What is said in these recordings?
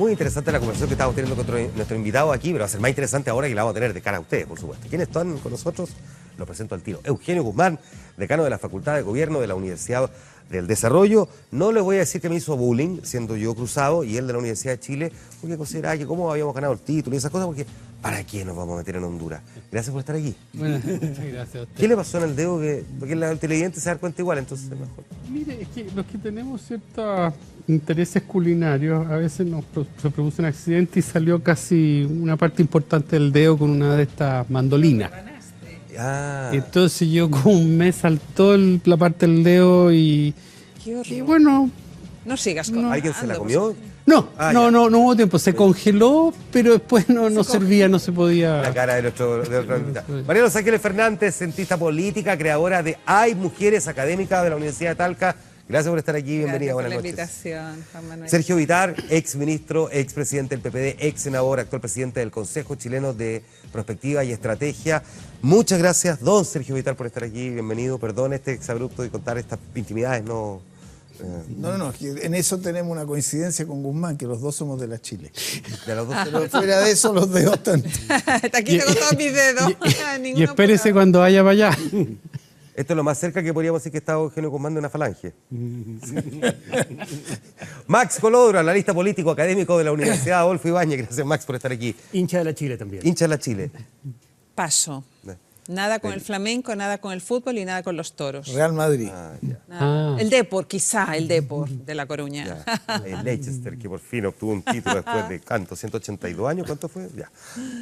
Muy interesante la conversación que estamos teniendo con nuestro invitado aquí, pero va a ser más interesante ahora que la vamos a tener de cara a ustedes, por supuesto. ¿Quiénes están con nosotros? Lo presento al tiro. Eugenio Guzmán, decano de la Facultad de Gobierno de la Universidad del Desarrollo. No les voy a decir que me hizo bullying, siendo yo cruzado, y él de la Universidad de Chile, porque consideraba que cómo habíamos ganado el título y esas cosas, porque ¿para qué nos vamos a meter en Honduras? Gracias por estar aquí. Bueno, muchas gracias a usted. ¿Qué le pasó en el dedo? Porque el televidente se da cuenta igual, entonces es mejor. Mire, es que los que tenemos ciertos intereses culinarios, a veces se produce un accidente y salió casi una parte importante del dedo con una de estas mandolinas. Ah, Entonces yo con un mes saltó la parte del dedo y bueno, No sigas con. ¿alguien se la comió? no Ah, ya. no hubo tiempo, se congeló, pero después no servía, no se podía. La cara de nuestro invitado. María Los Ángeles Fernández, cientista política, creadora de Hay Mujeres Académicas de la Universidad de Talca. Gracias por estar aquí, bienvenida, Gracias por buenas la noches. invitación, Juan Manuel. Sergio Vitar, ex ministro, ex presidente del PPD, ex senador, actual presidente del Consejo Chileno de Prospectiva y Estrategia. Muchas gracias, don Sergio Vitar, por estar aquí, bienvenido. Perdón este exabrupto de contar estas intimidades, no... No, en eso tenemos una coincidencia con Guzmán, que los dos somos de la Chile. de los dos. Pero fuera de eso, los dedos tanto. Aquí tengo todos mis dedos. Y Ninguno espérese puede- cuando vaya para allá. Esto es lo más cerca que podríamos decir que está Eugenio Guzmán de una falange. Max Colodro, analista político académico de la Universidad Adolfo Ibáñez. Gracias, Max, por estar aquí. Hincha de la Chile también. Hincha de la Chile. Paso. Nada con el flamenco, nada con el fútbol y nada con los toros. Real Madrid. Ah, ya. Nada. El Depor, quizá el Depor de La Coruña. Ya. El Leicester, que por fin obtuvo un título después de, ¿cuánto? 182 años, ¿cuánto fue? Ya.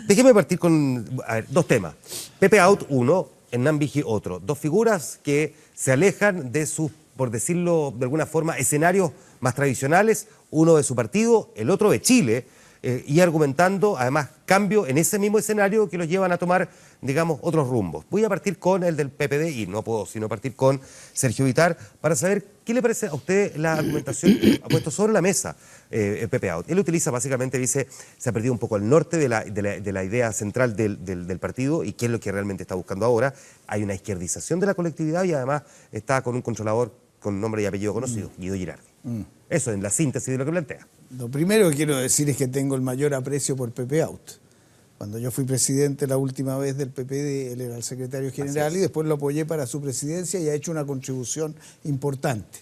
Déjeme partir con, a ver, dos temas. Pepe Out, uno, Hernán Vigi, otro. Dos figuras que se alejan de sus, por decirlo de alguna forma, escenarios más tradicionales, uno de su partido, el otro de Chile, y argumentando, además, cambio en ese mismo escenario que los llevan a tomar, digamos, otros rumbos. Voy a partir con el del PPD y no puedo sino partir con Sergio Vitar para saber qué le parece a usted la argumentación que ha puesto sobre la mesa Pepe Out. Él utiliza básicamente, dice, se ha perdido un poco el norte de la idea central del partido y qué es lo que realmente está buscando ahora. Hay una izquierdización de la colectividad y además está con un controlador con nombre y apellido conocido, Guido Girardi. Eso en la síntesis de lo que plantea. Lo primero que quiero decir es que tengo el mayor aprecio por Pepe Out. Cuando yo fui presidente la última vez del PPD, él era el secretario general y después lo apoyé para su presidencia y ha hecho una contribución importante.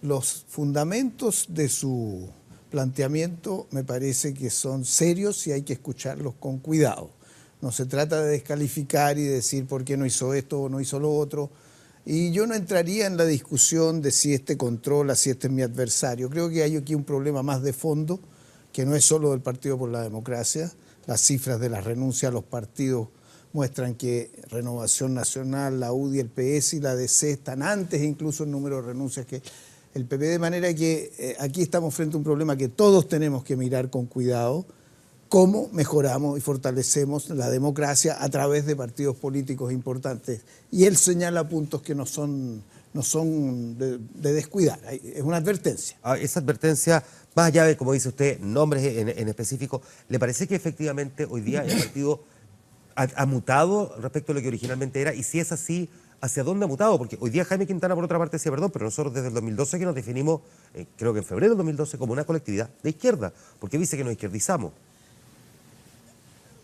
Los fundamentos de su planteamiento me parece que son serios y hay que escucharlos con cuidado. No se trata de descalificar y decir por qué no hizo esto o no hizo lo otro. Y yo no entraría en la discusión de si este controla, si este es mi adversario. Creo que hay aquí un problema más de fondo, que no es solo del Partido por la Democracia. Las cifras de las renuncias a los partidos muestran que Renovación Nacional, la UDI, el PS y la DC están antes incluso en número de renuncias que el PP, de manera que aquí estamos frente a un problema que todos tenemos que mirar con cuidado, cómo mejoramos y fortalecemos la democracia a través de partidos políticos importantes. Y él señala puntos que no son de descuidar, es una advertencia. Esa advertencia, más allá de, como dice usted, nombres en específico, ¿le parece que efectivamente hoy día el partido ha mutado respecto a lo que originalmente era? Y si es así, ¿hacia dónde ha mutado? Porque hoy día Jaime Quintana, por otra parte, decía, perdón, pero nosotros desde el 2012 que nos definimos, creo que en febrero del 2012, como una colectividad de izquierda, porque dice que nos izquierdizamos.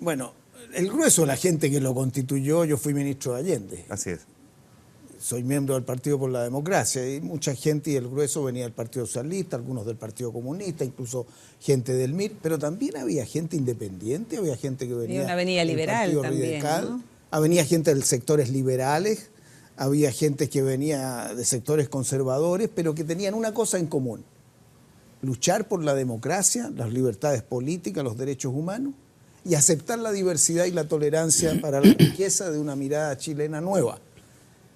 Bueno, el grueso de la gente que lo constituyó, yo fui ministro de Allende. Así es. Soy miembro del Partido por la Democracia y mucha gente, y el grueso venía del Partido Socialista, algunos del Partido Comunista, incluso gente del MIR, pero también había gente independiente, había gente que venía Y una avenida del liberal Partido también, Radical, ¿no? había gente de sectores liberales, había gente que venía de sectores conservadores, pero que tenían una cosa en común: luchar por la democracia, las libertades políticas, los derechos humanos, y aceptar la diversidad y la tolerancia para la riqueza de una mirada chilena nueva.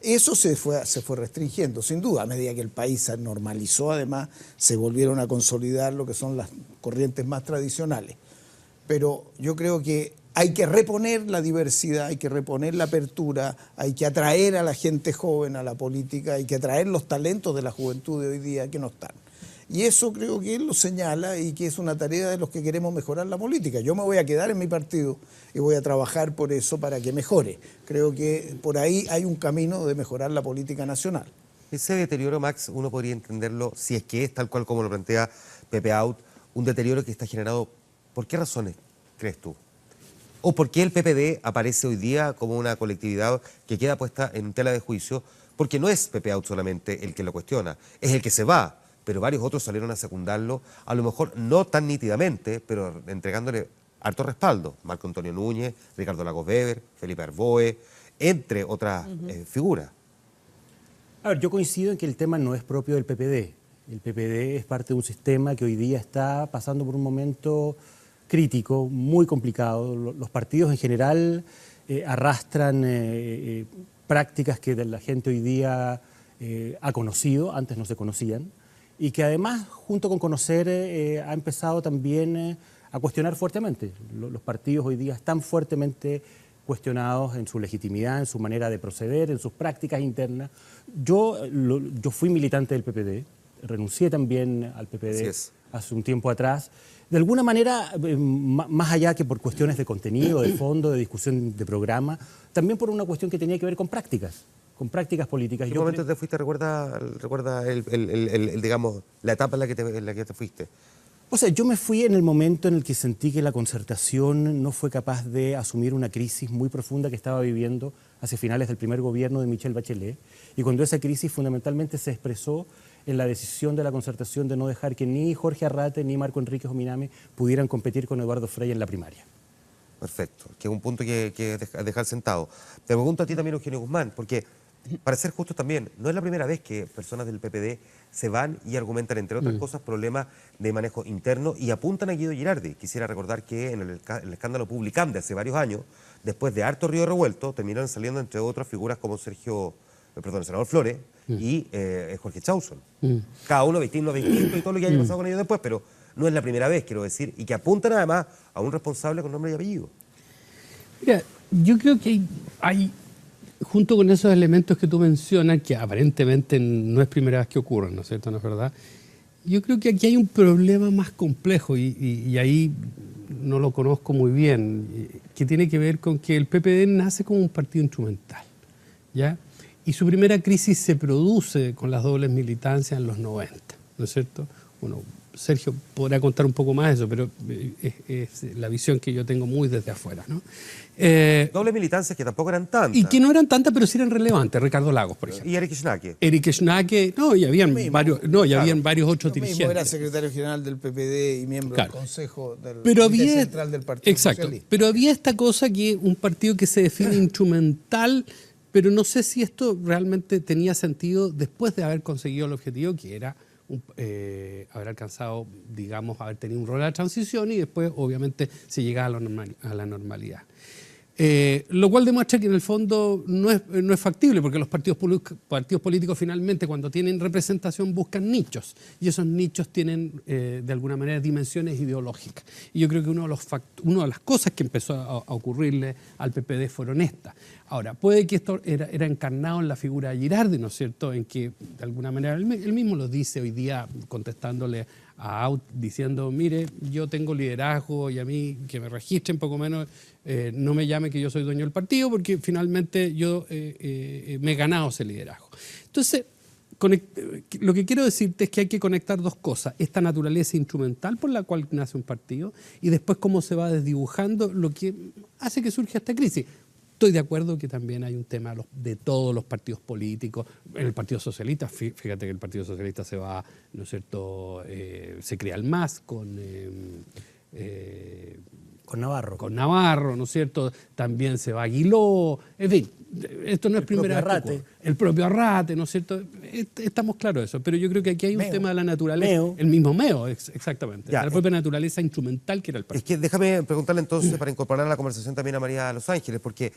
Eso se fue restringiendo, sin duda. A medida que el país se normalizó, además, se volvieron a consolidar lo que son las corrientes más tradicionales. Pero yo creo que hay que reponer la diversidad, hay que reponer la apertura, hay que atraer a la gente joven a la política, hay que atraer los talentos de la juventud de hoy día que no están. Y eso creo que él lo señala y que es una tarea de los que queremos mejorar la política. Yo me voy a quedar en mi partido y voy a trabajar por eso para que mejore. Creo que por ahí hay un camino de mejorar la política nacional. Ese deterioro, Max, uno podría entenderlo si es que es tal cual como lo plantea Pepe Out, un deterioro que está generado, ¿por qué razones crees tú? ¿O por qué el PPD aparece hoy día como una colectividad que queda puesta en tela de juicio? Porque no es Pepe Out solamente el que lo cuestiona, es el que se va, pero varios otros salieron a secundarlo, a lo mejor no tan nítidamente, pero entregándole harto respaldo. Marco Antonio Núñez, Ricardo Lagos Weber, Felipe Arboe, entre otras figuras. A ver, yo coincido en que el tema no es propio del PPD. El PPD es parte de un sistema que hoy día está pasando por un momento crítico, muy complicado. Los partidos en general arrastran prácticas que la gente hoy día ha conocido, antes no se conocían, y que además, junto con conocer, ha empezado también a cuestionar fuertemente. Los partidos hoy día están fuertemente cuestionados en su legitimidad, en su manera de proceder, en sus prácticas internas. Yo fui militante del PPD, renuncié también al PPD hace un tiempo atrás. De alguna manera, más allá que por cuestiones de contenido, de fondo, de discusión de programa, también por una cuestión que tenía que ver con prácticas políticas. ¿En qué momento te fuiste? ¿Recuerda digamos, la etapa en la que te fuiste? O sea, yo me fui en el momento en el que sentí que la concertación no fue capaz de asumir una crisis muy profunda que estaba viviendo hacia finales del primer gobierno de Michelle Bachelet, y cuando esa crisis fundamentalmente se expresó en la decisión de la concertación de no dejar que ni Jorge Arrate ni Marco Enríquez Ominami pudieran competir con Eduardo Frei en la primaria. Perfecto, que es un punto que dejar sentado. Te pregunto a ti también, Eugenio Guzmán, porque para ser justos también, no es la primera vez que personas del PPD se van y argumentan, entre otras cosas, problemas de manejo interno y apuntan a Guido Girardi. Quisiera recordar que en el escándalo Publicam de hace varios años, después de harto río revuelto, terminaron saliendo, entre otras, figuras como el senador Flores y Jorge Chauson. Cada uno distinto y todo lo que haya pasado con ellos después, pero no es la primera vez, quiero decir, y que apuntan además a un responsable con nombre y apellido. Mira, yo creo que hay junto con esos elementos que tú mencionas, que aparentemente no es primera vez que ocurren, ¿no es cierto? ¿No es verdad? Yo creo que aquí hay un problema más complejo y ahí no lo conozco muy bien, que tiene que ver con que el PPD nace como un partido instrumental, ¿ya? Y su primera crisis se produce con las dobles militancias en los 90, ¿no es cierto? Bueno, Sergio podrá contar un poco más de eso, pero es la visión que yo tengo muy desde afuera, ¿no? Dobles militancias que tampoco eran tantas. Y que no eran tantas, pero sí eran relevantes. Ricardo Lagos, por ejemplo. Y Eric Schnake. Eric Schnake, no, y habían varios otros dirigentes. Era secretario general del PPD y miembro del Consejo Central del Partido Exacto, Socialista. pero había esta cosa que un partido que se define instrumental, pero no sé si esto realmente tenía sentido después de haber conseguido el objetivo, que era haber alcanzado, digamos, haber tenido un rol de la transición y después, obviamente, se llegaba a la normalidad. Lo cual demuestra que en el fondo no es factible, porque los partidos políticos finalmente, cuando tienen representación, buscan nichos, y esos nichos tienen de alguna manera dimensiones ideológicas. Y yo creo que una de las cosas que empezó a ocurrirle al PPD fueron estas. Ahora, puede que esto era encarnado en la figura de Girardi, ¿no es cierto?, en que de alguna manera él mismo lo dice hoy día contestándole a Out, diciendo, mire, yo tengo liderazgo y a mí que me registren poco menos, no me llame que yo soy dueño del partido, porque finalmente yo me he ganado ese liderazgo. Entonces, lo que quiero decirte es que hay que conectar dos cosas: esta naturaleza instrumental por la cual nace un partido y después cómo se va desdibujando lo que hace que surja esta crisis. Estoy de acuerdo que también hay un tema de todos los partidos políticos. En el Partido Socialista, fíjate que el Partido Socialista se va, ¿no es cierto?, se crea el MAS con Navarro. Con Navarro, ¿no es cierto? También se va Aguiló. En fin, esto no es primera vez. El propio Arrate, ¿no es cierto? Estamos claros de eso, pero yo creo que aquí hay un tema de la naturaleza. El mismo Meo, exactamente. La propia naturaleza instrumental que era el partido. Es que déjame preguntarle entonces, para incorporar a la conversación también a María de Los Ángeles, porque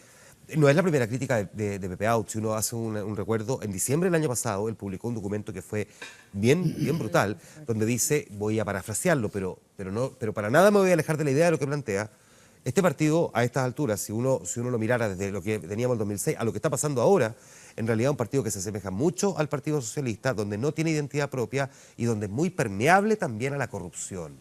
no es la primera crítica de Pepe Out. Si uno hace un recuerdo, en diciembre del año pasado él publicó un documento que fue bien brutal, donde dice, voy a parafrasearlo, pero para nada me voy a alejar de la idea de lo que plantea. Este partido, a estas alturas, si uno lo mirara desde lo que teníamos en 2006 a lo que está pasando ahora, en realidad es un partido que se asemeja mucho al Partido Socialista, donde no tiene identidad propia y donde es muy permeable también a la corrupción,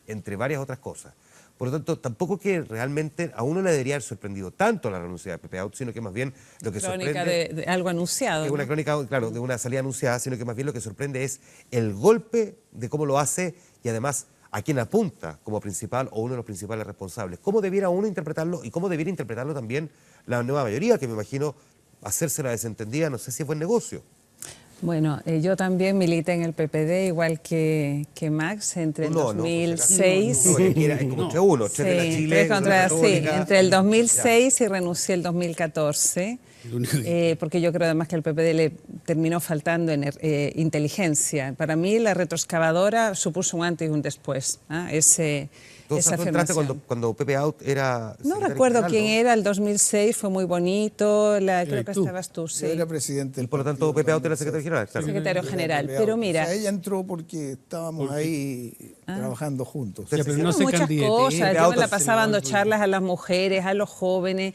entre varias otras cosas. Por lo tanto, tampoco que realmente a uno le debería haber sorprendido tanto la renuncia de Pepe Out, sino que más bien lo que sorprende... Crónica de algo anunciado. Es una crónica, claro, de una salida anunciada, sino que más bien lo que sorprende es el golpe de cómo lo hace y además a quien apunta como principal o uno de los principales responsables. ¿Cómo debiera uno interpretarlo y cómo debiera interpretarlo también la nueva mayoría, que me imagino hacerse la desentendida, no sé si es buen negocio? Bueno, yo también milité en el PPD, igual que Max, entre el 2006... No, es como entre uno, Sí, de la Chile, entre el 2006 y renuncié el 2014, porque yo creo además que el PPD le terminó faltando inteligencia. Para mí la retroexcavadora supuso un antes y un después. Esa afirmación. Cuando Pepe Out era... No recuerdo quién era, el 2006 fue muy bonito, creo que estabas tú, sí. Yo era presidente. Y por lo tanto Pepe Out era secretario general, claro. Secretario general, pero mira... O sea, ella entró porque estábamos ahí trabajando juntos. Ya, pero no se muchas cosas, yo me la pasaba dando sí, charlas a las mujeres, a los jóvenes.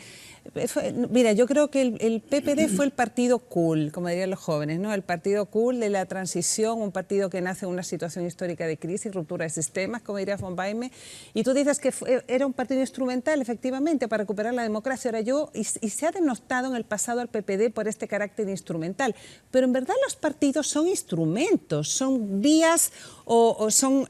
Mira, yo creo que el PPD fue el partido cool, como dirían los jóvenes, ¿no? El partido cool de la transición, un partido que nace en una situación histórica de crisis, ruptura de sistemas, como diría von Weizsäcker. Y tú dices que era un partido instrumental, efectivamente, para recuperar la democracia. Ahora y se ha denostado en el pasado al PPD por este carácter instrumental. Pero en verdad los partidos son instrumentos, son vías o son...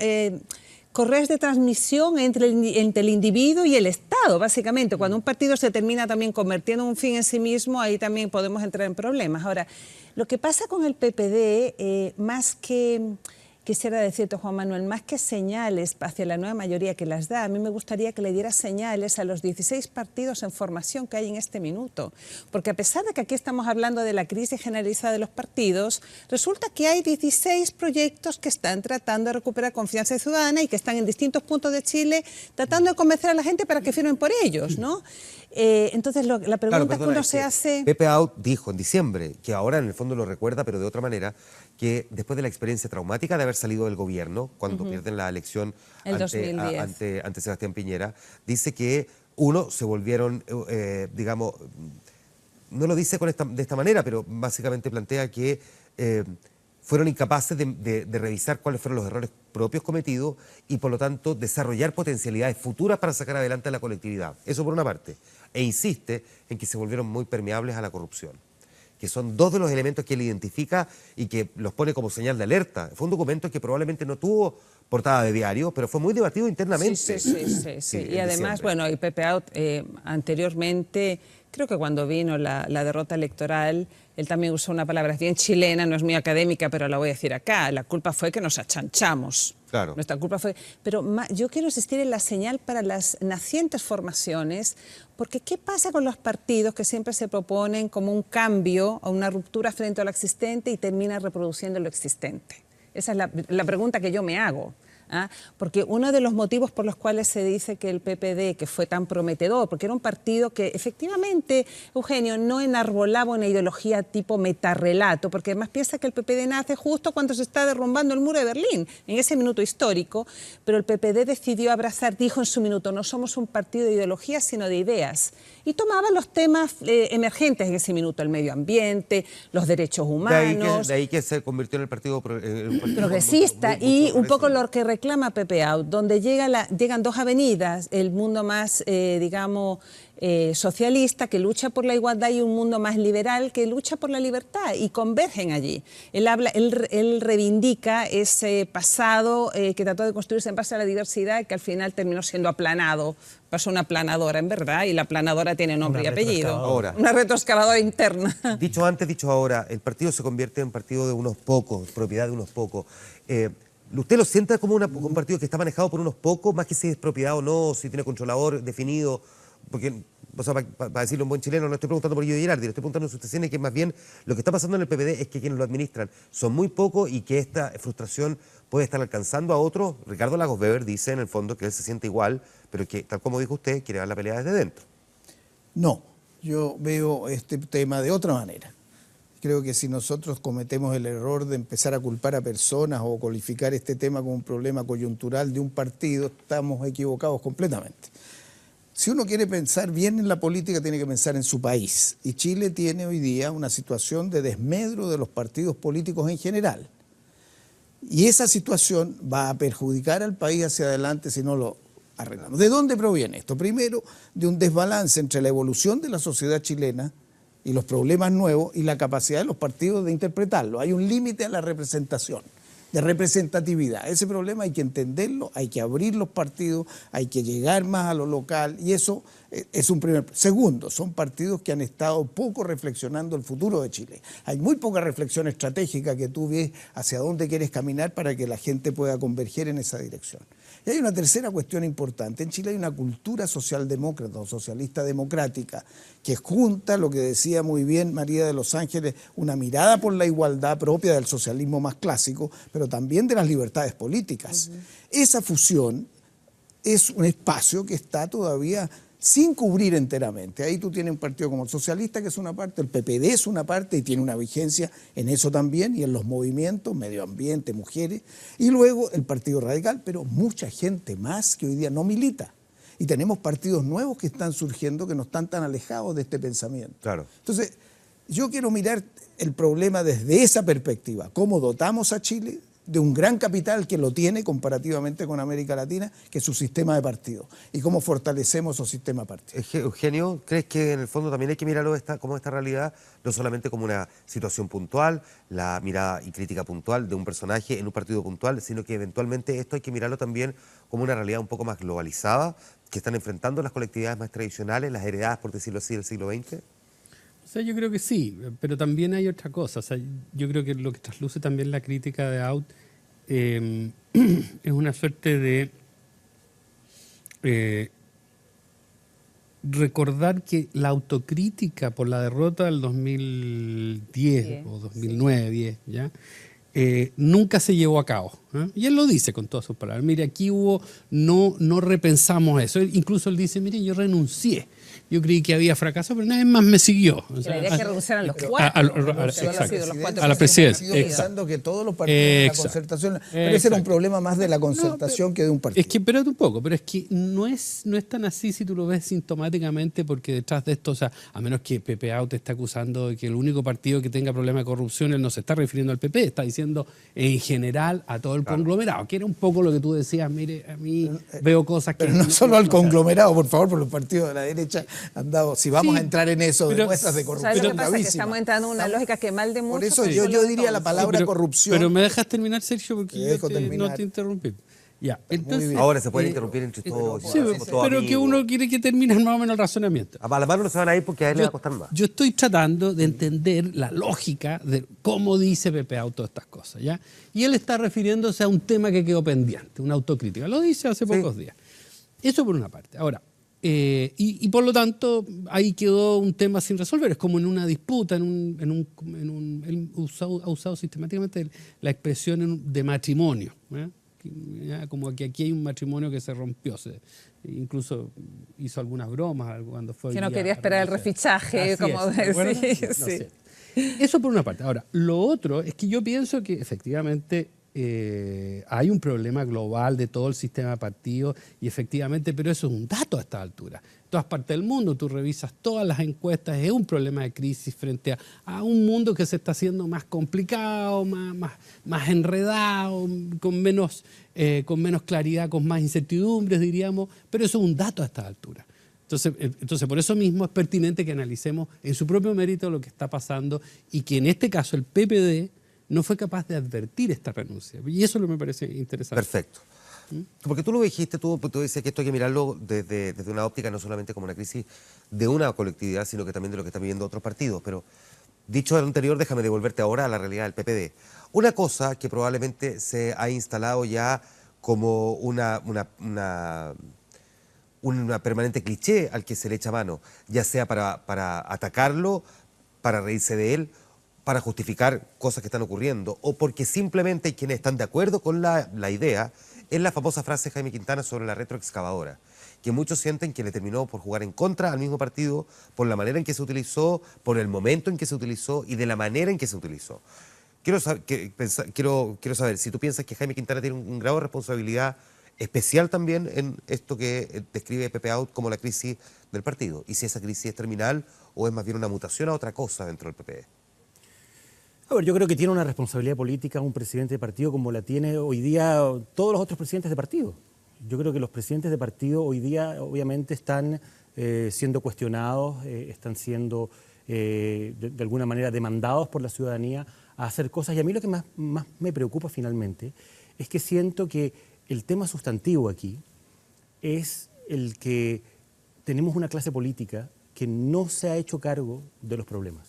correos de transmisión entre el individuo y el Estado, básicamente. Cuando un partido se termina también convirtiendo en un fin en sí mismo, ahí también podemos entrar en problemas. Ahora, lo que pasa con el PPD, más que, quisiera decirte, Juan Manuel, más que señales hacia la nueva mayoría que las da, a mí me gustaría que le diera señales a los 16 partidos en formación que hay en este minuto. Porque a pesar de que aquí estamos hablando de la crisis generalizada de los partidos, resulta que hay 16 proyectos que están tratando de recuperar confianza ciudadana y que están en distintos puntos de Chile tratando de convencer a la gente para que firmen por ellos, ¿no? Entonces, la pregunta que uno se hace... Pepe Out dijo en diciembre, que ahora en el fondo lo recuerda, pero de otra manera, que después de la experiencia traumática de haber salido del gobierno, cuando pierden la elección ante Sebastián Piñera, dice que se volvieron, digamos, no lo dice de esta manera, pero básicamente plantea que fueron incapaces de revisar cuáles fueron los errores propios cometidos y, por lo tanto, desarrollar potencialidades futuras para sacar adelante a la colectividad. Eso por una parte. E insiste en que se volvieron muy permeables a la corrupción, que son dos de los elementos que él identifica y que los pone como señal de alerta. Fue un documento que probablemente no tuvo portada de diario, pero fue muy debatido internamente. Sí. Y además, bueno, y Pepe Out anteriormente, creo que cuando vino la derrota electoral, él también usó una palabra bien chilena, no es muy académica, pero la voy a decir acá. La culpa fue que nos achanchamos. Claro. Nuestra culpa fue... Pero yo quiero insistir en la señal para las nacientes formaciones, porque ¿qué pasa con los partidos que siempre se proponen como un cambio o una ruptura frente a lo existente y terminan reproduciendo lo existente? Esa es la pregunta que yo me hago. Porque uno de los motivos por los cuales se dice que el PPD, que fue tan prometedor, porque era un partido que efectivamente, Eugenio, no enarbolaba una ideología tipo metarrelato, porque además piensa que el PPD nace justo cuando se está derrumbando el muro de Berlín, en ese minuto histórico, pero el PPD decidió abrazar, dijo en su minuto, no somos un partido de ideologías, sino de ideas. Y tomaba los temas emergentes en ese minuto, el medio ambiente, los derechos humanos. De ahí que se convirtió en el partido progresista y un poco lo que reclama Pepe Out, donde llegan dos avenidas, el mundo más, socialista, que lucha por la igualdad, y un mundo más liberal, que lucha por la libertad, y convergen allí. Él reivindica ese pasado que trató de construirse en base a la diversidad, que al final terminó siendo aplanado. Pasó una aplanadora, en verdad, y la aplanadora tiene nombre y apellido. Una retroexcavadora interna. Dicho antes, dicho ahora, el partido se convierte en un partido de unos pocos, propiedad de unos pocos. ¿Usted lo siente como un partido que está manejado por unos pocos, más que si es propiedad o no, si tiene controlador definido? Porque, o sea, para decirlo en buen chileno, no estoy preguntando por Guido Girardi, le estoy preguntando si usted siente que más bien lo que está pasando en el PPD es que quienes lo administran son muy pocos y que esta frustración puede estar alcanzando a otros. Ricardo Lagos Weber dice en el fondo que él se siente igual, pero que, tal como dijo usted, quiere dar la pelea desde dentro. No, yo veo este tema de otra manera. Creo que si nosotros cometemos el error de empezar a culpar a personas o calificar este tema como un problema coyuntural de un partido, estamos equivocados completamente. Si uno quiere pensar bien en la política, tiene que pensar en su país. Y Chile tiene hoy día una situación de desmedro de los partidos políticos en general. Y esa situación va a perjudicar al país hacia adelante si no lo arreglamos. ¿De dónde proviene esto? Primero, de un desbalance entre la evolución de la sociedad chilena y los problemas nuevos y la capacidad de los partidos de interpretarlo. Hay un límite a la representación. de representatividad. Ese problema hay que entenderlo, hay que abrir los partidos, hay que llegar más a lo local y eso es un primer. Segundo, son partidos que han estado poco reflexionando el futuro de Chile. Hay muy poca reflexión estratégica que tú ves hacia dónde quieres caminar para que la gente pueda converger en esa dirección. Y hay una tercera cuestión importante. En Chile hay una cultura socialdemócrata o socialista democrática que junta lo que decía muy bien María de Los Ángeles, una mirada por la igualdad propia del socialismo más clásico, pero también de las libertades políticas. Esa fusión es un espacio que está todavía sin cubrir enteramente. Ahí tú tienes un partido como el socialista, que es una parte, el PPD es una parte y tiene una vigencia en eso también y en los movimientos, medio ambiente, mujeres, y luego el Partido Radical, pero mucha gente más que hoy día no milita. Y tenemos partidos nuevos que están surgiendo que no están tan alejados de este pensamiento. Claro. Entonces, yo quiero mirar el problema desde esa perspectiva. ¿Cómo dotamos a Chile de un gran capital que lo tiene comparativamente con América Latina, que es su sistema de partidos? ¿Y cómo fortalecemos esos sistemas de partidos? Eugenio, ¿crees que en el fondo también hay que mirarlo como esta realidad, no solamente como una situación puntual, la mirada y crítica puntual de un personaje en un partido puntual, sino que eventualmente esto hay que mirarlo también como una realidad un poco más globalizada, que están enfrentando las colectividades más tradicionales, las heredadas, por decirlo así, del siglo XX? O sea, yo creo que sí, pero también hay otra cosa. O sea, yo creo que lo que trasluce también la crítica de Out es una suerte de recordar que la autocrítica por la derrota del 2010 o 2009, ¿ya? Nunca se llevó a cabo. Y él lo dice con todas sus palabras. Mire, aquí no repensamos eso. Incluso él dice, mire, yo renuncié. Yo creí que había fracaso, pero nadie más me siguió. O sea, Debería que renunciaran los cuatro. A la presidencia. Pensando que todos los partidos de la concertación, pero ese era un problema más de la concertación que de un partido. Es que, espérate un poco, pero es que no es tan así si tú lo ves sintomáticamente, porque detrás de esto, o sea, a menos que Pepe Out te está acusando de que el único partido que tenga problema de corrupción, él no se está refiriendo al PP, está diciendo en general a todo el conglomerado, que era un poco lo que tú decías, mire, a mí veo cosas que... Pero no solo al conglomerado, por favor, por los partidos de la derecha han dado, si vamos a entrar en eso, de muestras de corrupción. ¿Sabes lo que pasa? Que estamos entrando en una lógica que mal de mucho. Por eso yo diría la palabra corrupción. Pero me dejas terminar, Sergio, porque no te interrumpí. Ya, entonces, ahora se pueden interrumpir entre todos. Sí, pero que uno quiere que termine más o menos el razonamiento. A las manos no se van a ir porque a él le va a costar más. Yo estoy tratando de entender la lógica de cómo dice Pepe Out todas estas cosas, ¿ya? Y él está refiriéndose a un tema que quedó pendiente, una autocrítica. Lo dice hace pocos días. Eso por una parte. Ahora, y por lo tanto, ahí quedó un tema sin resolver. Es como en una disputa, él ha usado sistemáticamente la expresión de matrimonio, ¿eh? Como que aquí hay un matrimonio que se rompió. Incluso hizo algunas bromas cuando fue... Que no quería esperar el refichaje, como decir. No sé. Eso por una parte. Ahora, lo otro es que yo pienso que efectivamente hay un problema global de todo el sistema de partidos y efectivamente, pero eso es un dato a esta altura. En todas partes del mundo, tú revisas todas las encuestas, es un problema de crisis frente a un mundo que se está haciendo más complicado, más enredado, con menos claridad, con más incertidumbres, diríamos, pero eso es un dato a esta altura. Entonces, por eso mismo es pertinente que analicemos en su propio mérito lo que está pasando y que en este caso el PPD no fue capaz de advertir esta renuncia. Y eso es lo que me parece interesante. Perfecto. Porque tú lo dijiste, tú decías que esto hay que mirarlo desde una óptica no solamente como una crisis de una colectividad, sino que también de lo que están viviendo otros partidos. Pero dicho lo anterior, déjame devolverte ahora a la realidad del PPD. Una cosa que probablemente se ha instalado ya como una permanente cliché al que se le echa mano, ya sea para atacarlo, para reírse de él, para justificar cosas que están ocurriendo, o porque simplemente hay quienes están de acuerdo con la idea, es la famosa frase de Jaime Quintana sobre la retroexcavadora, que muchos sienten que le terminó por jugar en contra al mismo partido por la manera en que se utilizó, por el momento en que se utilizó y de la manera en que se utilizó. Quiero saber si tú piensas que Jaime Quintana tiene un grado de responsabilidad especial también en esto que describe Pepe Out como la crisis del partido, y si esa crisis es terminal o es más bien una mutación a otra cosa dentro del PPD. A ver, yo creo que tiene una responsabilidad política un presidente de partido como la tiene hoy día todos los otros presidentes de partido. Yo creo que los presidentes de partido hoy día obviamente están siendo cuestionados, están siendo de alguna manera demandados por la ciudadanía a hacer cosas. Y a mí lo que más me preocupa finalmente es que siento que el tema sustantivo aquí es el que tenemos una clase política que no se ha hecho cargo de los problemas.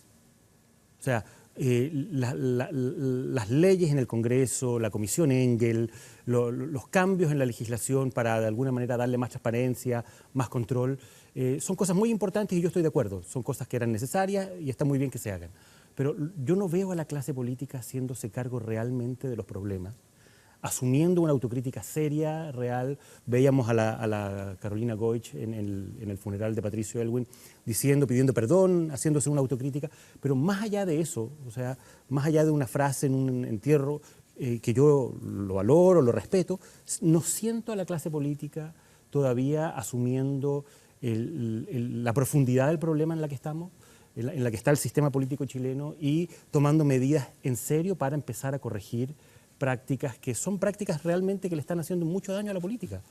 O sea, las leyes en el Congreso, la Comisión Engel, los cambios en la legislación para de alguna manera darle más transparencia, más control, son cosas muy importantes y yo estoy de acuerdo. Son cosas que eran necesarias y está muy bien que se hagan. Pero yo no veo a la clase política haciéndose cargo realmente de los problemas, asumiendo una autocrítica seria, real. Veíamos a la Carolina Goich en el funeral de Patricio Aylwin pidiendo perdón, haciéndose una autocrítica, pero más allá de eso, o sea, más allá de una frase en un entierro, que yo lo valoro, lo respeto, no siento a la clase política todavía asumiendo la profundidad del problema en la que estamos, en la que está el sistema político chileno y tomando medidas en serio para empezar a corregir prácticas que son prácticas realmente que le están haciendo mucho daño a la política.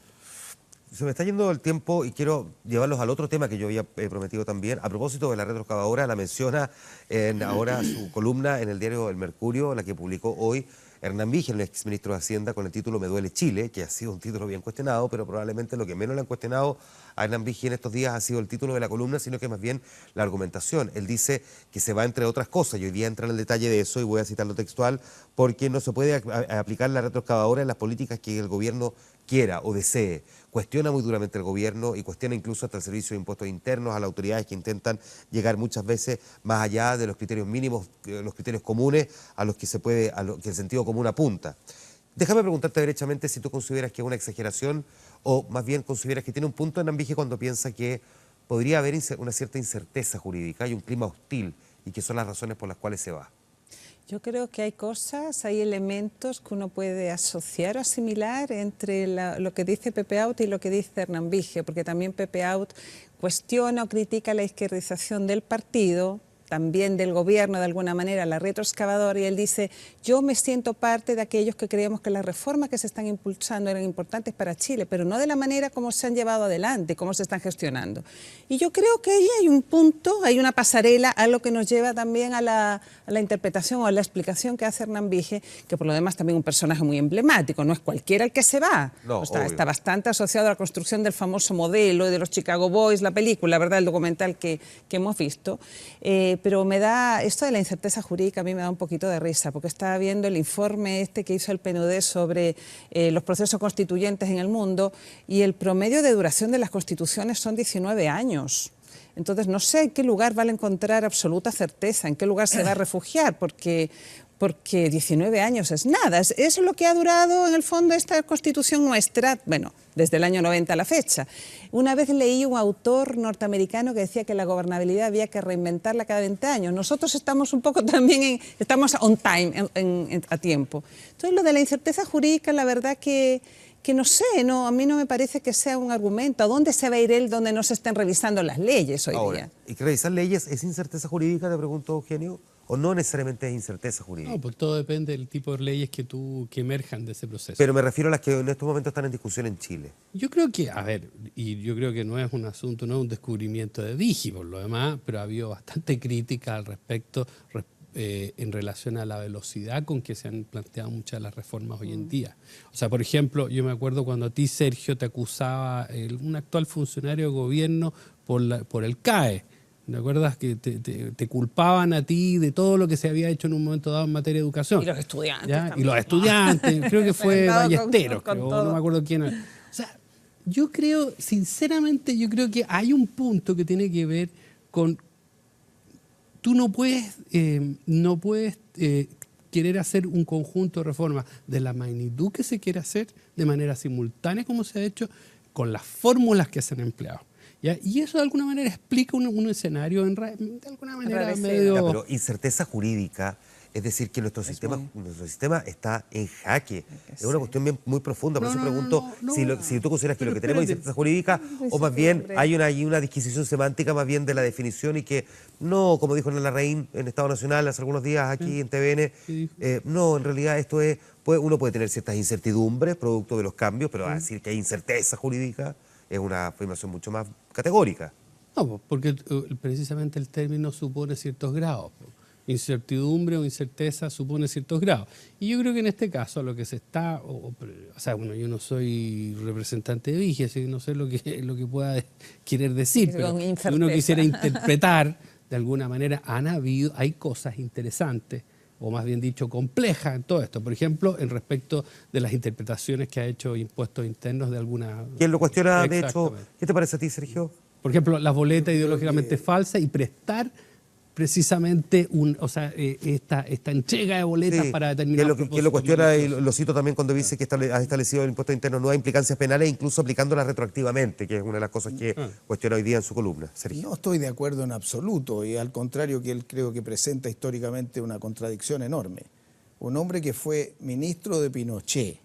Se me está yendo el tiempo y quiero llevarlos al otro tema que yo había prometido también. A propósito de la retroexcavadora, la menciona en ahora su columna en el diario El Mercurio, la que publicó hoy Hernán Vigel, el exministro de Hacienda, con el título Me duele Chile, que ha sido un título bien cuestionado, pero probablemente lo que menos le han cuestionado a Hernán Vigel en estos días ha sido el título de la columna, sino que más bien la argumentación. Él dice que se va entre otras cosas, y hoy día entra en el detalle de eso, y voy a citarlo textual, porque no se puede aplicar la retroexcavadora en las políticas que el gobierno quiera o desee. Cuestiona muy duramente el gobierno y cuestiona incluso hasta el Servicio de Impuestos Internos, a las autoridades que intentan llegar muchas veces más allá de los criterios mínimos, los criterios comunes a los que se puede, a lo que el sentido común apunta. Déjame preguntarte derechamente si tú consideras que es una exageración o más bien consideras que tiene un punto en Ambige cuando piensa que podría haber una cierta incerteza jurídica y un clima hostil y que son las razones por las cuales se va. Yo creo que hay cosas, hay elementos que uno puede asociar o asimilar entre lo que dice Pepe Out y lo que dice Hernán Vigel, porque también Pepe Out cuestiona o critica la izquierdización del partido, también del gobierno de alguna manera, la retroexcavadora, y él dice, yo me siento parte de aquellos que creemos que las reformas que se están impulsando eran importantes para Chile, pero no de la manera como se han llevado adelante, cómo se están gestionando. Y yo creo que ahí hay un punto, hay una pasarela a lo que nos lleva también a la interpretación o a la explicación que hace Hernán Vigel, que por lo demás también un personaje muy emblemático, no es cualquiera el que se va, no, está bastante asociado a la construcción del famoso modelo de los Chicago Boys, la película, ¿verdad?, el documental que hemos visto. Pero me da, esto de la incerteza jurídica a mí me da un poquito de risa, porque estaba viendo el informe que hizo el PNUD sobre los procesos constituyentes en el mundo, y el promedio de duración de las constituciones son 19 años. Entonces no sé en qué lugar va a encontrar absoluta certeza, en qué lugar se va a refugiar, porque 19 años es nada, es lo que ha durado en el fondo esta Constitución nuestra, bueno, desde el año 90 a la fecha. Una vez leí un autor norteamericano que decía que la gobernabilidad había que reinventarla cada 20 años. Nosotros estamos un poco también, estamos on time, a tiempo. Entonces lo de la incerteza jurídica, la verdad que no sé, a mí no me parece que sea un argumento. ¿A dónde se va a ir él donde no se estén revisando las leyes hoy día? ¿Y que revisar leyes es incerteza jurídica, te pregunto, Eugenio? ¿O no necesariamente es incerteza jurídica? No, pues todo depende del tipo de leyes que emerjan de ese proceso. Pero me refiero a las que en estos momentos están en discusión en Chile. Yo creo que, yo creo que no es un asunto, no es un descubrimiento de Vigil por lo demás, pero ha habido bastante crítica al respecto en relación a la velocidad con que se han planteado muchas de las reformas hoy en día. O sea, por ejemplo, yo me acuerdo cuando a ti, Sergio, te acusaba un actual funcionario de gobierno por el CAE. ¿Te acuerdas que te culpaban a ti de todo lo que se había hecho en un momento dado en materia de educación? Y los estudiantes también. Y los estudiantes, creo que fue Ballesteros, con no me acuerdo quién era. O sea, yo creo, sinceramente, que hay un punto que tiene que ver con... Tú no puedes querer hacer un conjunto de reformas de la magnitud que se quiere hacer de manera simultánea como se ha hecho con las fórmulas que se han empleado. ¿Ya? Y eso de alguna manera explica un escenario de alguna manera medio... Pero incerteza jurídica, es decir, que nuestro sistema está en jaque. Es una cuestión muy profunda, por eso pregunto si tú consideras que lo que tenemos es incerteza jurídica o más bien hay una disquisición semántica más bien de la definición y que no, como dijo Nela Larraín en Estado Nacional hace algunos días aquí en TVN, no, en realidad esto es, uno puede tener ciertas incertidumbres producto de los cambios, pero a decir que hay incerteza jurídica es una afirmación mucho más categórica. No, porque precisamente el término supone ciertos grados. incertidumbre o incerteza supone ciertos grados. Y yo creo que en este caso lo que se está, bueno, yo no soy representante de Vigi, así que no sé lo que pueda querer decir, pero si uno quisiera interpretar, de alguna manera hay cosas interesantes, o más bien dicho, complejas en todo esto. Por ejemplo, en respecto de las interpretaciones que ha hecho Impuestos Internos de alguna... ¿Quién lo cuestiona, de hecho? ¿Qué te parece a ti, Sergio? Por ejemplo, las boletas ideológicamente falsas y prestar precisamente esta entrega de boletas para determinados propósitos. Quien lo cuestiona, y lo cito también cuando dice que ha establecido el impuesto interno nuevas implicancias penales, incluso aplicándolas retroactivamente, que es una de las cosas que cuestiona hoy día en su columna. Sergio. No estoy de acuerdo en absoluto, y al contrario que él creo que presenta históricamente una contradicción enorme. Un hombre que fue ministro de Pinochet,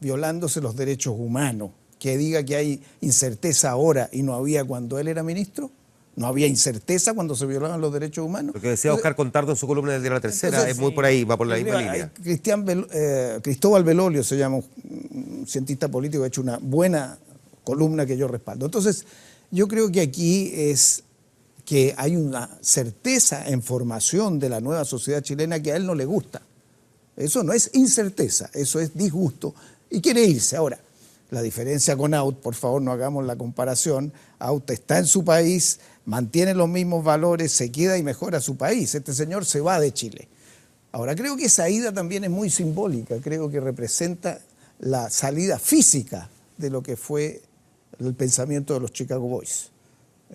violándose los derechos humanos, que diga que hay incerteza ahora y no había cuando él era ministro. ¿No había incerteza cuando se violaban los derechos humanos? Lo que decía Oscar Contardo en su columna del día de la tercera, entonces, es muy por ahí, va por la misma línea. Cristóbal Belolio se llama, un cientista político, ha hecho una buena columna que yo respaldo. Entonces, yo creo que aquí es que hay una certeza en formación de la nueva sociedad chilena que a él no le gusta. Eso no es incerteza, eso es disgusto y quiere irse. Ahora, la diferencia con Aut, por favor no hagamos la comparación, Aut está en su país, mantiene los mismos valores, se queda y mejora su país. Este señor se va de Chile. Ahora, creo que esa ida también es muy simbólica, creo que representa la salida física de lo que fue el pensamiento de los Chicago Boys.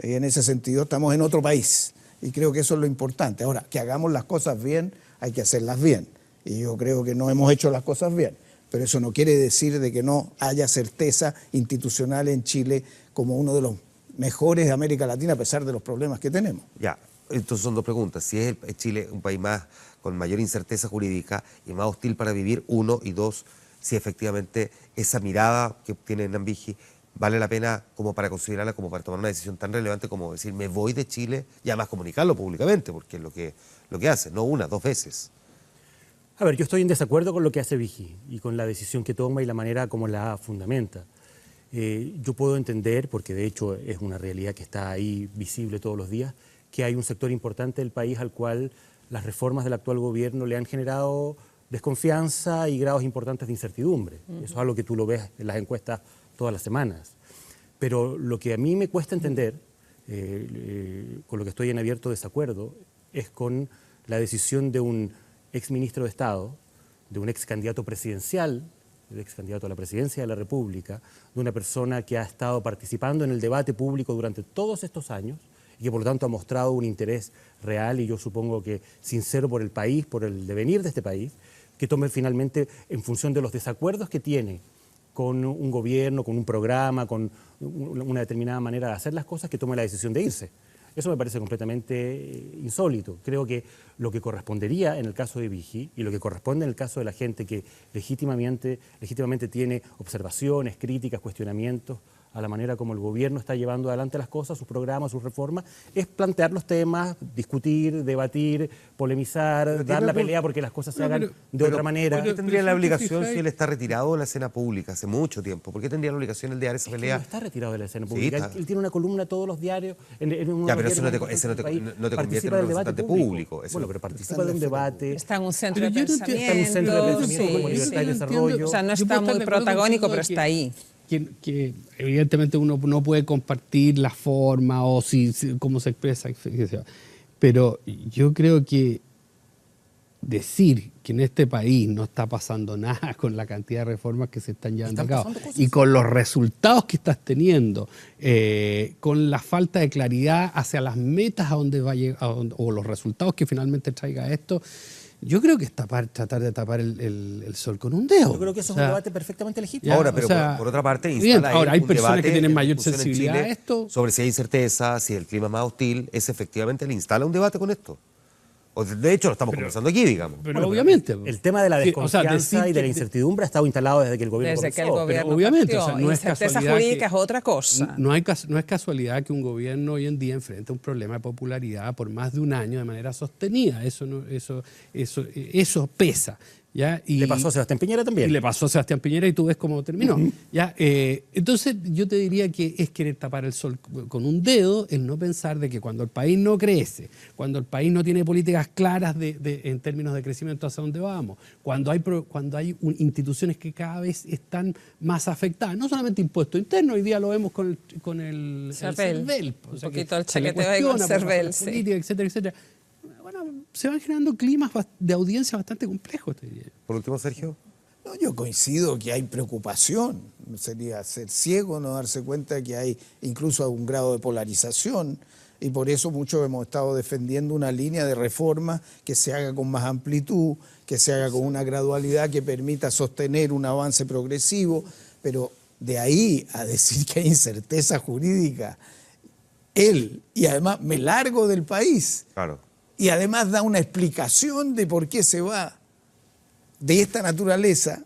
Y en ese sentido estamos en otro país y creo que eso es lo importante. Ahora, que hagamos las cosas bien, hay que hacerlas bien. Y yo creo que no hemos hecho las cosas bien. Pero eso no quiere decir de que no haya certeza institucional en Chile como uno de los mejores de América Latina a pesar de los problemas que tenemos. Ya, entonces son dos preguntas. Si es Chile un país más con mayor incerteza jurídica y más hostil para vivir, uno, y dos, si efectivamente esa mirada que tiene Nambiji vale la pena como para considerarla, como para tomar una decisión tan relevante como decir me voy de Chile y además comunicarlo públicamente, porque es lo que hace, no una, dos veces. A ver, yo estoy en desacuerdo con lo que hace Vigi y con la decisión que toma y la manera como la fundamenta. Yo puedo entender, porque de hecho es una realidad que está ahí visible todos los días, que hay un sector importante del país al cual las reformas del actual gobierno le han generado desconfianza y grados importantes de incertidumbre. Eso es algo que tú lo ves en las encuestas todas las semanas. Pero lo que a mí me cuesta entender, con lo que estoy en abierto desacuerdo, es con la decisión de un exministro de Estado, de un ex candidato presidencial, del ex candidato a la presidencia de la República, de una persona que ha estado participando en el debate público durante todos estos años y que por lo tanto ha mostrado un interés real y yo supongo que sincero por el país, por el devenir de este país, que tome finalmente en función de los desacuerdos que tiene con un gobierno, con un programa, con una determinada manera de hacer las cosas, que tome la decisión de irse. Eso me parece completamente insólito. Creo que lo que correspondería en el caso de Vigi y lo que corresponde en el caso de la gente que legítimamente tiene observaciones, críticas, cuestionamientos a la manera como el gobierno está llevando adelante las cosas, sus programas, sus reformas, es plantear los temas, discutir, debatir, polemizar, dar la pelea porque las cosas se hagan de otra manera. ¿Por qué tendría la obligación si él está retirado de la escena pública hace mucho tiempo? ¿Por qué tendría la obligación él de dar esa pelea? No está retirado de la escena pública. Él tiene una columna todos los diarios. Ya, pero eso no te convierte en un representante público. Bueno, pero participa de un debate. Está en un centro de pensamiento. Está en un centro de pensamiento como libertad y desarrollo. O sea, no está muy protagónico, pero está ahí. Que evidentemente uno no puede compartir la forma o cómo se expresa, pero yo creo que decir que en este país no está pasando nada con la cantidad de reformas que se están llevando a cabo y con los resultados que estás teniendo, con la falta de claridad hacia las metas a donde va a llegar, o los resultados que finalmente traiga esto, yo creo que es tratar de tapar el sol con un dedo. Yo creo que eso es un debate perfectamente legítimo. Ahora, pero por otra parte, instala ahora hay un personas debate que tienen mayor en sensibilidad Chile a esto. sobre si hay incerteza, si el clima es más hostil, es efectivamente le instala un debate con esto. De hecho, lo estamos conversando aquí, digamos. Pero obviamente. El tema de la desconfianza y de la incertidumbre ha estado instalado desde que el gobierno Desde que el gobierno obviamente, partió. no es Incerteza casualidad jurídica es otra cosa. No es casualidad que un gobierno hoy en día enfrente un problema de popularidad por más de un año de manera sostenida. Eso pesa. ¿ya? Y Le pasó a Sebastián Piñera también. Y le pasó a Sebastián Piñera y tú ves cómo terminó. ¿Ya? Entonces yo te diría que es querer tapar el sol con un dedo, el no pensar de que cuando el país no crece, cuando el país no tiene políticas claras en términos de crecimiento hacia dónde vamos, cuando hay instituciones que cada vez están más afectadas, no solamente impuesto interno, hoy día lo vemos con el CERVEL, un poquito el chaqueteo ahí con CERVEL, sí. Política, etcétera, etcétera. Bueno, se van generando climas de audiencia bastante complejos, te diría. Por último, Sergio. No, yo coincido que hay preocupación. Sería ser ciego, no darse cuenta que hay incluso un grado de polarización. Y por eso muchos hemos estado defendiendo una línea de reforma que se haga con más amplitud, que se haga con una gradualidad que permita sostener un avance progresivo. Pero de ahí a decir que hay incerteza jurídica, y además me largo del país. Claro. Y además da una explicación de por qué se va de esta naturaleza,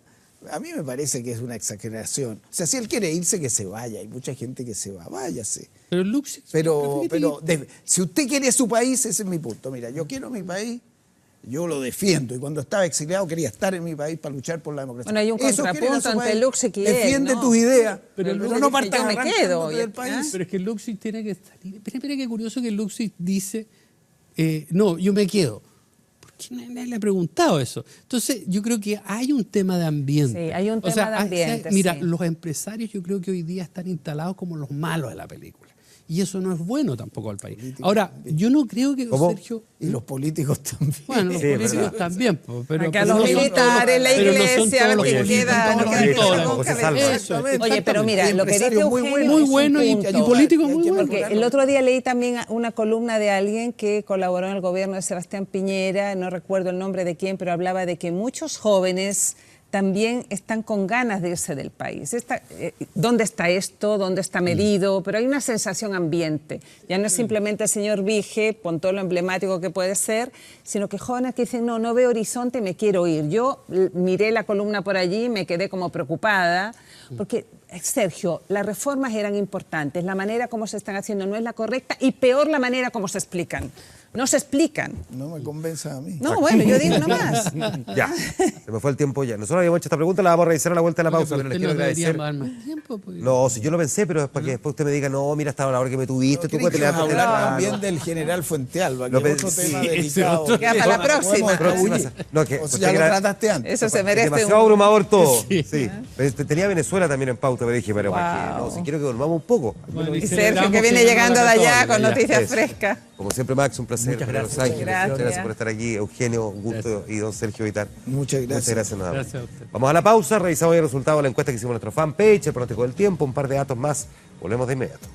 a mí me parece que es una exageración. O sea, si él quiere irse, que se vaya. Hay mucha gente que se va, váyase. Pero Lux, Pero si usted quiere su país, ese es mi punto. Mira, yo quiero mi país, yo lo defiendo. Y cuando estaba exiliado quería estar en mi país para luchar por la democracia. Bueno, hay un contrapunto entre Lux y Kiel, defiende ¿no? tus ideas, Pero no partas yo me quedo, del país. pero es que Luxig tiene que salir. Pero qué curioso que Luxig dice, no, yo me quedo. ¿Por qué nadie le ha preguntado eso? Entonces, yo creo que hay un tema de ambiente. Sí, hay un tema de ambiente, Mira, sí. los empresarios yo creo que hoy día están instalados como los malos de la película. Y eso no es bueno tampoco al país. Ahora, yo no creo que ¿Cómo? Sergio... Y los políticos también. Bueno, los Sí, políticos verdad. también. Pero Acá los militares, la pero no son iglesia, a ver todos qué los queda. políticos, no no queda son todos nada los con que se cabeza. salvan. Eso, Oye, pero mira, Hay lo que dice empresarios muy Eugenio muy es un buenos y punto. políticos Hay muy que buenos. Porque el otro día leí también una columna de alguien que colaboró en el gobierno de Sebastián Piñera, no recuerdo el nombre de quién, pero hablaba de que muchos jóvenes también están con ganas de irse del país. ¿Dónde está esto? ¿Dónde está medido? Pero hay una sensación ambiente. Ya no es simplemente el señor Vige, con todo lo emblemático que puede ser, sino que jóvenes que dicen, no veo horizonte, me quiero ir. Yo miré la columna por allí y me quedé como preocupada, porque, Sergio, las reformas eran importantes, la manera como se están haciendo no es la correcta y peor la manera como se explican. No se explican. No me convenza a mí. No, bueno, yo digo nomás. Ya, se me fue el tiempo ya. Nosotros habíamos hecho esta pregunta, la vamos a revisar a la vuelta de la pausa, pero les quiero agradecer. Dar más tiempo, pues. No, si yo lo pensé, pero es para que después usted me diga, no, mira, hasta la hora que me tuviste, tú puedes Quería levantar hablar también del general Fuentealba, que Lo es otro pensé, tema sí, delicado. ese Ya, para la Podemos próxima. escabullir. No, que- O sea, porque ya lo era- trataste antes. Eso se Es merece demasiado un... abrumador todo. Sí. Sí. Tenía Venezuela también en pauta, pero dije, pero ¿para qué? No, si quiero que dormamos un poco. Bueno, Y Sergio, celebramos que viene ganó llegando la de allá Católica, con ya. noticias Eso. frescas. Como siempre, Max, un placer. Muchas Los gracias. Ángeles. Gracias. Muchas gracias por estar aquí. Eugenio, un gusto. Y don Sergio Vitar. Muchas gracias. Muchas gracias, nada más. Gracias a usted. Vamos a la pausa. Revisamos el resultado de la encuesta que hicimos en nuestro fanpage, el pronóstico del tiempo, un par de datos más. Volvemos de inmediato.